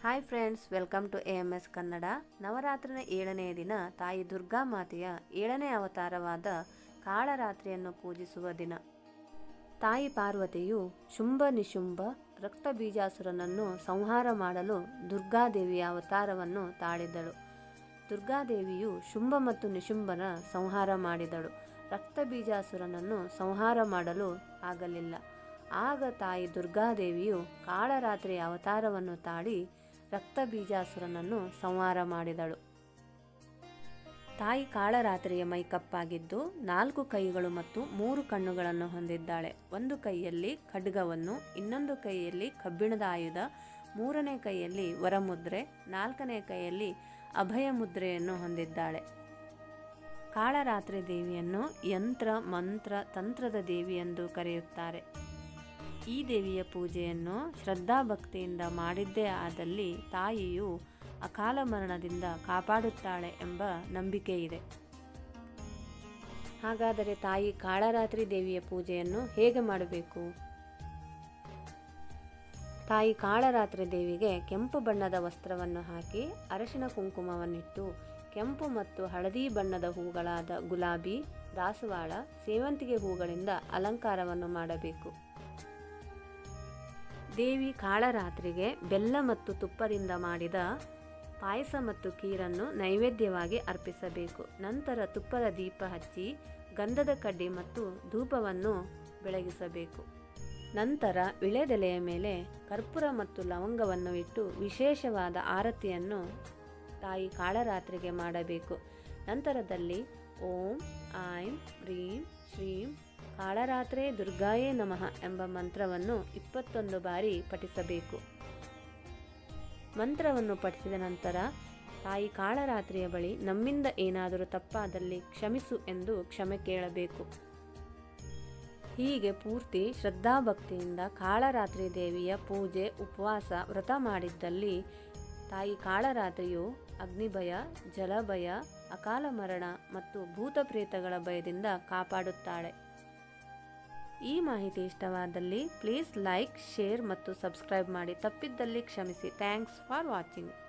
Hi friends, welcome to AMS Kannada. ನವರಾತ್ರಿನ 7ನೇ ದಿನ ತಾಯಿ ದುರ್ಗಾ ಮಾತೆಯ 7ನೇ ಅವತಾರವಾದ ಕಾಳರಾತ್ರಿಯನ್ನು ಪೂಜಿಸುವ ದಿನ. ತಾಯಿ ಪಾರ್ವತಿಯು ಶುಂಭ ನಿಶುಂಭ ರಕ್ತ ಬೀಜಾಸುರನನ್ನು ಸಂಹಾರ ಮಾಡಲು ದುರ್ಗಾದೇವಿಯ ಅವತಾರವನ್ನು ತಾಳಿದಳು. ದುರ್ಗಾದೇವಿಯು ಶುಂಭ ಮತ್ತು ನಿಶುಂಭನ ಸಂಹಾರ ಮಾಡಿದಳು. ರಕ್ತ ಬೀಜಾಸುರನನ್ನು ಸಂಹಾರ ಮಾಡಲು ಆಗಲಿಲ್ಲ. ಆಗ ತಾಯಿ ದುರ್ಗಾದೇವಿಯು ಕಾಳರಾತ್ರಿಯ ಅವತಾರವನ್ನು ತಾಳಿ ರಕ್ತ ಬೀಜಾಸುರನನ್ನು ಸಂಹಾರ ಮಾಡಿದಳು. ತಾಯಿ ಕಾಳರಾತ್ರಿಯ ಮೈಕಪ್ಪಾಗಿದ್ದು 4 ಕೈಗಳು ಮತ್ತು 3 ಕಣ್ಣುಗಳನ್ನು ಹೊಂದಿದ್ದಾಳೆ. ಒಂದು ಕೈಯಲ್ಲಿ ಖಡ್ಗವನ್ನು, ಇನ್ನೊಂದು ಕೈಯಲ್ಲಿ ಕಬ್ಬಿಣದ ಆಯುಧ, 3ನೇ ಕೈಯಲ್ಲಿ ವರಮುದ್ರೆ, 4ನೇ ಕೈಯಲ್ಲಿ ಅಭಯ ಮುದ್ರೆಯನ್ನು ಹೊಂದಿದ್ದಾಳೆ. ಕಾಳರಾತ್ರಿ ದೇವಿಯನ್ನು ಯಂತ್ರ ಮಂತ್ರ ತಂತ್ರದ ದೇವಿ ಎಂದು ಕರೆಯುತ್ತಾರೆ. ಈ ದೇವಿಯ ಪೂಜೆಯನ್ನು ಶ್ರದ್ಧಾಭಕ್ತಿಯಿಂದ ಮಾಡಿದ್ದೇ ಆದಲ್ಲಿ ತಾಯಿಯು ಅಕಾಲ ಮರಣದಿಂದ ಕಾಪಾಡುತ್ತಾಳೆ ಎಂಬ ನಂಬಿಕೆ ಇದೆ. ಹಾಗಾದರೆ ತಾಯಿ ಕಾಳರಾತ್ರಿ ದೇವಿಯ ಪೂಜೆಯನ್ನು ಹೇಗೆ ಮಾಡಬೇಕು? ತಾಯಿ ಕಾಳರಾತ್ರಿ ದೇವಿಗೆ ಕೆಂಪು ಬಣ್ಣದ ವಸ್ತ್ರವನ್ನು ಹಾಕಿ ಅರಶಿನ ಕುಂಕುಮವನ್ನಿಟ್ಟು ಕೆಂಪು ಮತ್ತು ಹಳದಿ ಬಣ್ಣದ ಹೂಗಳಾದ ಗುಲಾಬಿ, ದಾಸವಾಳ, ಸೇವಂತಿಗೆ ಹೂಗಳಿಂದ ಅಲಂಕಾರವನ್ನು ಮಾಡಬೇಕು. ದೇವಿ ಕಾಳರಾತ್ರಿಗೆ ಬೆಲ್ಲ ಮತ್ತು ತುಪ್ಪದಿಂದ ಮಾಡಿದ ಪಾಯಸ ಮತ್ತು ಖೀರನ್ನು ನೈವೇದ್ಯವಾಗಿ ಅರ್ಪಿಸಬೇಕು. ನಂತರ ತುಪ್ಪದ ದೀಪ ಹಚ್ಚಿ ಗಂಧದ ಕಡ್ಡಿ ಮತ್ತು ಧೂಪವನ್ನು ಬೆಳಗಿಸಬೇಕು. ನಂತರ ವಿಳೆದೆಲೆಯ ಮೇಲೆ ಕರ್ಪೂರ ಮತ್ತು ಲವಂಗವನ್ನು ಇಟ್ಟು ವಿಶೇಷವಾದ ಆರತಿಯನ್ನು ತಾಯಿ ಕಾಳರಾತ್ರಿಗೆ ಮಾಡಬೇಕು. ನಂತರದಲ್ಲಿ ಓಂ ಐಂ ಹ್ರೀಂ ಶ್ರೀಂ ಕಾಳರಾತ್ರೆ ದುರ್ಗಾಯೇ ನಮಃ ಎಂಬ ಮಂತ್ರವನ್ನು 21 ಬಾರಿ ಪಠಿಸಬೇಕು. ಮಂತ್ರವನ್ನು ಪಠಿಸಿದ ನಂತರ ತಾಯಿ ಕಾಳರಾತ್ರಿಯ ಬಳಿ ನಮ್ಮಿಂದ ಏನಾದರೂ ತಪ್ಪಾದಲ್ಲಿ ಕ್ಷಮಿಸು ಎಂದು ಕ್ಷಮೆ ಕೇಳಬೇಕು. ಹೀಗೆ ಪೂರ್ತಿ ಶ್ರದ್ಧಾಭಕ್ತಿಯಿಂದ ಕಾಳರಾತ್ರಿ ದೇವಿಯ ಪೂಜೆ, ಉಪವಾಸ, ವ್ರತ ಮಾಡಿದ್ದಲ್ಲಿ ತಾಯಿ ಕಾಳರಾತ್ರಿಯು ಅಗ್ನಿಭಯ, ಜಲಭಯ, ಅಕಾಲ ಮರಣ ಮತ್ತು ಭೂತ ಪ್ರೇತಗಳ ಭಯದಿಂದ ಕಾಪಾಡುತ್ತಾಳೆ. ಈ ಮಾಹಿತಿ ಇಷ್ಟವಾದಲ್ಲಿ ಪ್ಲೀಸ್ ಲೈಕ್, ಶೇರ್ ಮತ್ತು ಸಬ್ಸ್ಕ್ರೈಬ್ ಮಾಡಿ. ತಪ್ಪಿದ್ದಲ್ಲಿ ಕ್ಷಮಿಸಿ. Thanks for watching.